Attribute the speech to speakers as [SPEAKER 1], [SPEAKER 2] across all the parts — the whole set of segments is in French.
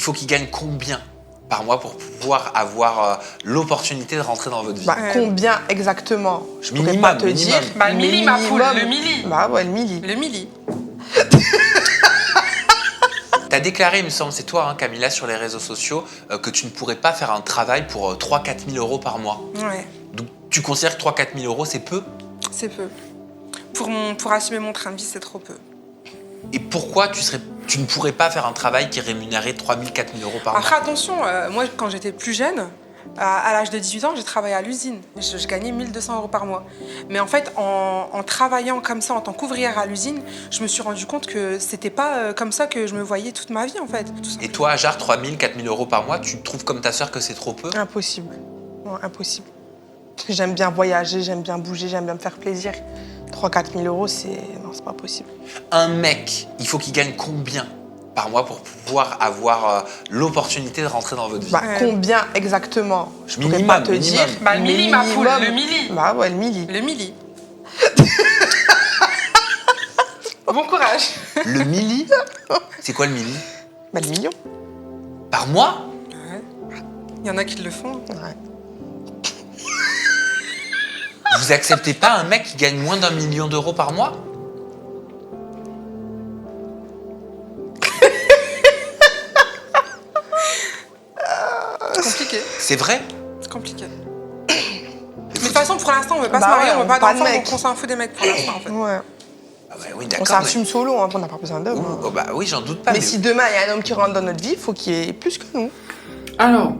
[SPEAKER 1] faut qu'il gagne combien par mois pour pouvoir avoir l'opportunité de rentrer dans votre vie?
[SPEAKER 2] Combien exactement? Je pourrais
[SPEAKER 1] Minimum,
[SPEAKER 2] pas te
[SPEAKER 1] minimum.
[SPEAKER 2] dire.
[SPEAKER 3] Le milli, ma poule, le milli.
[SPEAKER 2] Bah ouais, le milli.
[SPEAKER 3] Le milli.
[SPEAKER 1] T'as déclaré, il me semble, c'est toi, hein, Camilla, sur les réseaux sociaux, que tu ne pourrais pas faire un travail pour 3-4 000 euros par mois.
[SPEAKER 3] Ouais,
[SPEAKER 1] Donc tu considères que 3-4 000 euros, c'est peu?
[SPEAKER 3] c'est peu. Pour assumer mon train de vie, c'est trop peu.
[SPEAKER 1] Et pourquoi tu ne pourrais pas faire un travail qui rémunérait 3 000, 4 000 euros par mois?
[SPEAKER 3] Après, attention, moi, quand j'étais plus jeune, à l'âge de 18 ans, j'ai travaillé à l'usine. Je gagnais 1 200 euros par mois. Mais en fait, en travaillant comme ça, en tant qu'ouvrière à l'usine, je me suis rendu compte que c'était pas comme ça que je me voyais toute ma vie, en fait.
[SPEAKER 1] Et toi, Ajar, 3 000, 4 000 euros par mois, tu trouves comme ta sœur que c'est trop peu?
[SPEAKER 2] Impossible. Ouais, impossible. J'aime bien voyager, j'aime bien bouger, j'aime bien me faire plaisir. 3-4 000 euros, non, c'est pas possible.
[SPEAKER 1] Un mec, il faut qu'il gagne combien par mois pour pouvoir avoir l'opportunité de rentrer dans votre vie?
[SPEAKER 2] Combien exactement? Je pourrais
[SPEAKER 1] Minimum,
[SPEAKER 2] pas te
[SPEAKER 1] minimum.
[SPEAKER 2] dire.
[SPEAKER 3] Le milli, ma poule, le milli.
[SPEAKER 2] Bah ouais, le milli.
[SPEAKER 3] Le milli. Bon courage.
[SPEAKER 1] Le milli? C'est quoi le milli?
[SPEAKER 2] Bah le million.
[SPEAKER 1] Par mois?
[SPEAKER 3] Ouais. Il y en a qui le font.
[SPEAKER 2] Ouais.
[SPEAKER 1] Vous acceptez pas un mec qui gagne moins d'1 million d'euros par mois?
[SPEAKER 3] C'est compliqué.
[SPEAKER 1] C'est vrai?
[SPEAKER 3] C'est compliqué. Mais de toute façon, pour l'instant, on veut pas se
[SPEAKER 2] Bah
[SPEAKER 3] marier,
[SPEAKER 2] ouais,
[SPEAKER 3] on veut
[SPEAKER 2] on
[SPEAKER 3] pas
[SPEAKER 2] pas de
[SPEAKER 3] d'enfants,
[SPEAKER 2] mec.
[SPEAKER 3] donc on s'en fout des mecs pour l'instant, en fait.
[SPEAKER 2] Ouais.
[SPEAKER 1] Ah bah oui,
[SPEAKER 2] On
[SPEAKER 1] d'accord.
[SPEAKER 2] s'assume solo, hein, on n'a pas besoin d'homme.
[SPEAKER 1] mais...
[SPEAKER 2] hein.
[SPEAKER 1] Oh, bah oui, j'en doute pas.
[SPEAKER 2] Mais si demain il y a un homme qui rentre dans notre vie, il faut qu'il y ait plus que nous.
[SPEAKER 4] Alors,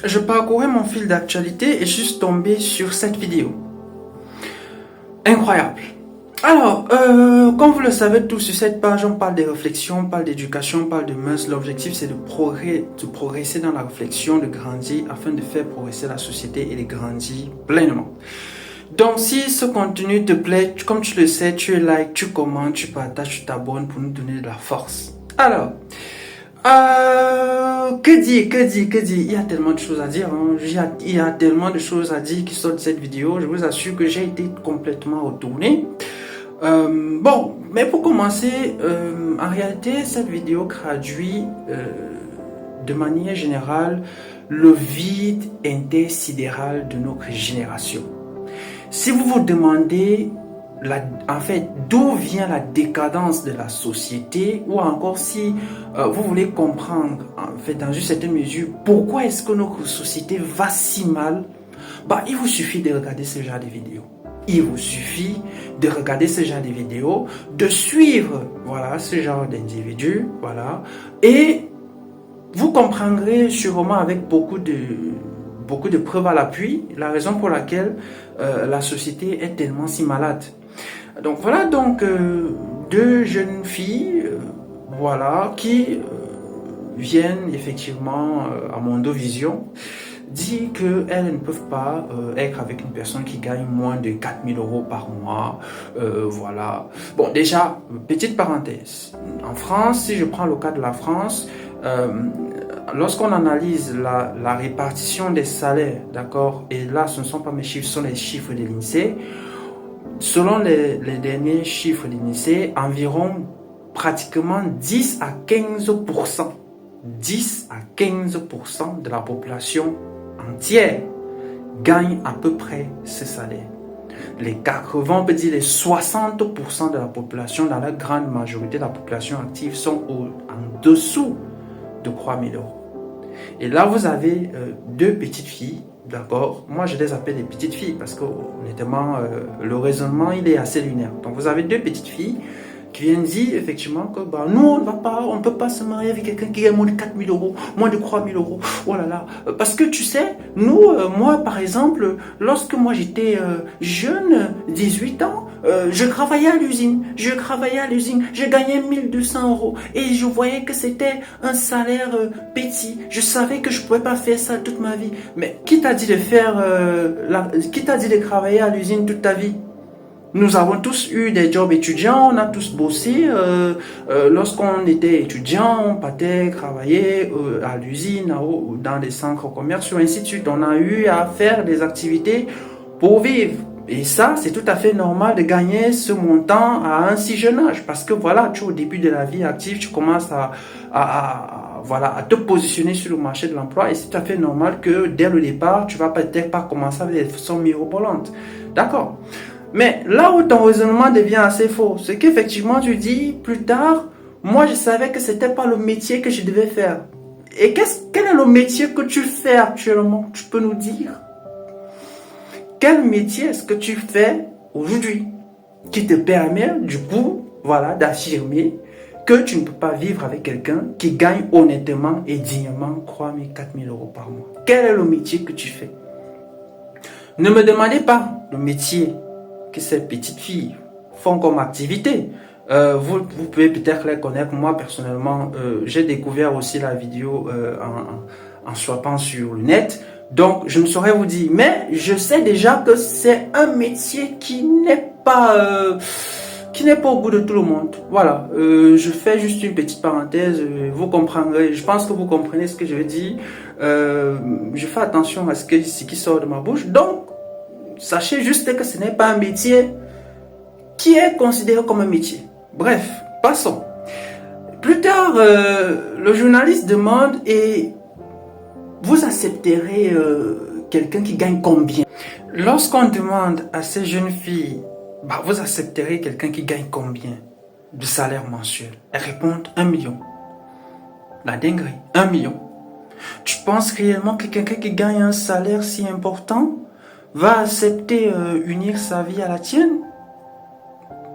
[SPEAKER 4] je parcourais mon fil d'actualité et je suis tombé sur cette vidéo. Incroyable. Alors, comme vous le savez tous, sur cette page, on parle des réflexions, on parle d'éducation, on parle de mœurs. L'objectif, c'est de progresser dans la réflexion, de grandir, afin de faire progresser la société et de grandir pleinement. Donc, si ce contenu te plaît, comme tu le sais, tu likes, tu commentes, tu partages, tu t'abonnes pour nous donner de la force. Alors, que dire? Il y a tellement de choses à dire. Hein. Il y a tellement de choses à dire qui sortent de cette vidéo. Je vous assure que j'ai été complètement retourné. Bon, mais pour commencer, en réalité, cette vidéo traduit de manière générale le vide intersidéral de notre génération. Si vous vous demandez en fait, d'où vient la décadence de la société, ou encore si vous voulez comprendre, en fait, dans une certaine mesure, pourquoi est-ce que notre société va si mal, bah, il vous suffit de regarder ce genre de vidéos. Il vous suffit de regarder ce genre de vidéos, de suivre, voilà, ce genre d'individus, voilà, et vous comprendrez sûrement avec beaucoup de preuves à l'appui, la raison pour laquelle la société est tellement si malade. Donc voilà donc deux jeunes filles voilà, qui viennent effectivement à Mondovision dire qu'elles ne peuvent pas être avec une personne qui gagne moins de 4 000 euros par mois. Voilà. Bon, déjà, petite parenthèse. En France, si je prends le cas de la France, lorsqu'on analyse la répartition des salaires, d'accord, et là, ce ne sont pas mes chiffres, ce sont les chiffres de l'INSEE. Selon les derniers chiffres de l'INSEE, environ pratiquement 10 à 15%, 10 à 15% de la population entière gagne à peu près ce salaire. Les 80, on peut dire les 60% de la population, dans la grande majorité de la population active, sont en dessous de 3 000 euros. Et là, vous avez deux petites filles, d'accord. Moi, je les appelle les petites filles parce que, honnêtement, le raisonnement, il est assez lunaire. Donc, vous avez deux petites filles qui viennent dire, effectivement, que bah, nous, on ne peut pas se marier avec quelqu'un qui gagne moins de 4 000 euros, moins de 3 000 euros. Oh là là. Parce que, tu sais, nous, moi, par exemple, lorsque moi, j'étais jeune, 18 ans, je travaillais à l'usine, je gagnais 1 200 euros et je voyais que c'était un salaire petit. Je savais que je ne pouvais pas faire ça toute ma vie. Mais qui t'a dit de qui t'a dit de travailler à l'usine toute ta vie? Nous avons tous eu des jobs étudiants, on a tous bossé. Lorsqu'on était étudiant, on partait travailler à l'usine, dans des centres commerciaux, ainsi de suite. On a eu à faire des activités pour vivre. Et ça, c'est tout à fait normal de gagner ce montant à un si jeune âge. Parce que voilà, tu es au début de la vie active, tu commences à voilà, à te positionner sur le marché de l'emploi et c'est tout à fait normal que dès le départ, tu vas peut-être pas commencer avec des sommes mirobolantes. D'accord. Mais là où ton raisonnement devient assez faux, c'est qu'effectivement tu dis plus tard, moi je savais que c'était pas le métier que je devais faire. Et quel est le métier que tu fais actuellement? Tu peux nous dire? Quel métier est-ce que tu fais aujourd'hui qui te permet du coup, voilà, d'affirmer que tu ne peux pas vivre avec quelqu'un qui gagne honnêtement et dignement 3 000, 4 000 euros par mois? Quel est le métier que tu fais? Ne me demandez pas le métier que ces petites filles font comme activité. Vous pouvez peut-être les connaître. Moi, personnellement, j'ai découvert aussi la vidéo en swappant sur le net. Donc, je ne saurais vous dire. Mais je sais déjà que c'est un métier qui n'est pas au goût de tout le monde. Voilà. Je fais juste une petite parenthèse. Vous comprendrez. Je pense que vous comprenez ce que je veux dire. Je fais attention à ce qui sort de ma bouche. Donc, sachez juste que ce n'est pas un métier qui est considéré comme un métier. Bref, passons. Plus tard, le journaliste demande et vous accepterez quelqu'un qui gagne combien? Lorsqu'on demande à ces jeunes filles, vous accepterez quelqu'un qui gagne combien de salaire mensuel? Elles répondent 1 million. La dinguerie, 1 million. Tu penses réellement que quelqu'un qui gagne un salaire si important va accepter unir sa vie à la tienne?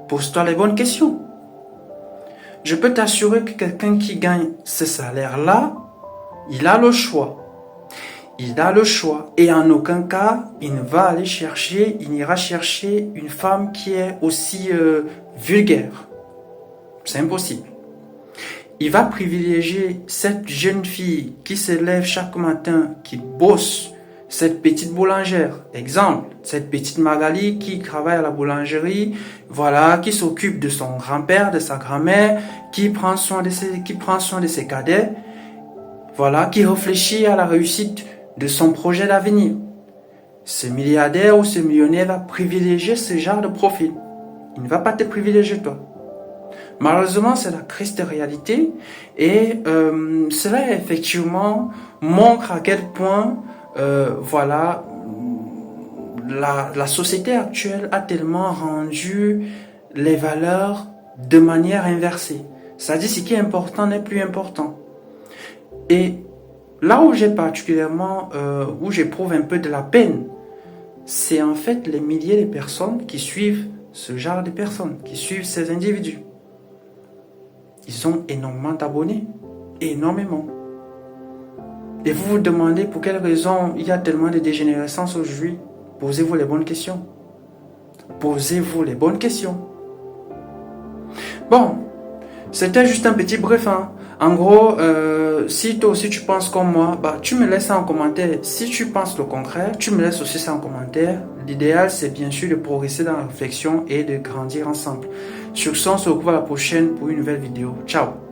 [SPEAKER 4] Pose-toi les bonnes questions. Je peux t'assurer que quelqu'un qui gagne ce salaire-là, il a le choix. Il a le choix. Et en aucun cas, il n'ira chercher une femme qui est aussi vulgaire. C'est impossible. Il va privilégier cette jeune fille qui se lève chaque matin, qui bosse, cette petite boulangère. Exemple, cette petite Magali qui travaille à la boulangerie, voilà, qui s'occupe de son grand-père, de sa grand-mère, qui prend soin de ses cadets, voilà, qui réfléchit à la réussite de son projet d'avenir. Ce milliardaire ou ce millionnaire va privilégier ce genre de profil. Il ne va pas te privilégier toi. Malheureusement, c'est la triste réalité et cela effectivement montre à quel point voilà, la société actuelle a tellement rendu les valeurs de manière inversée. C'est-à-dire ce qui est important n'est plus important. Et là où j'ai particulièrement, où j'éprouve un peu de la peine, c'est en fait les milliers de personnes qui suivent ce genre de personnes, qui suivent ces individus. Ils ont énormément d'abonnés, énormément. Et vous vous demandez pour quelle raison il y a tellement de dégénérescence aujourd'hui. Posez-vous les bonnes questions. Posez-vous les bonnes questions. Bon, c'était juste un petit bref. En gros, si toi aussi tu penses comme moi, tu me laisses ça en commentaire. Si tu penses le contraire, tu me laisses aussi ça en commentaire. L'idéal, c'est bien sûr de progresser dans la réflexion et de grandir ensemble. Sur ce, on se retrouve à la prochaine pour une nouvelle vidéo. Ciao!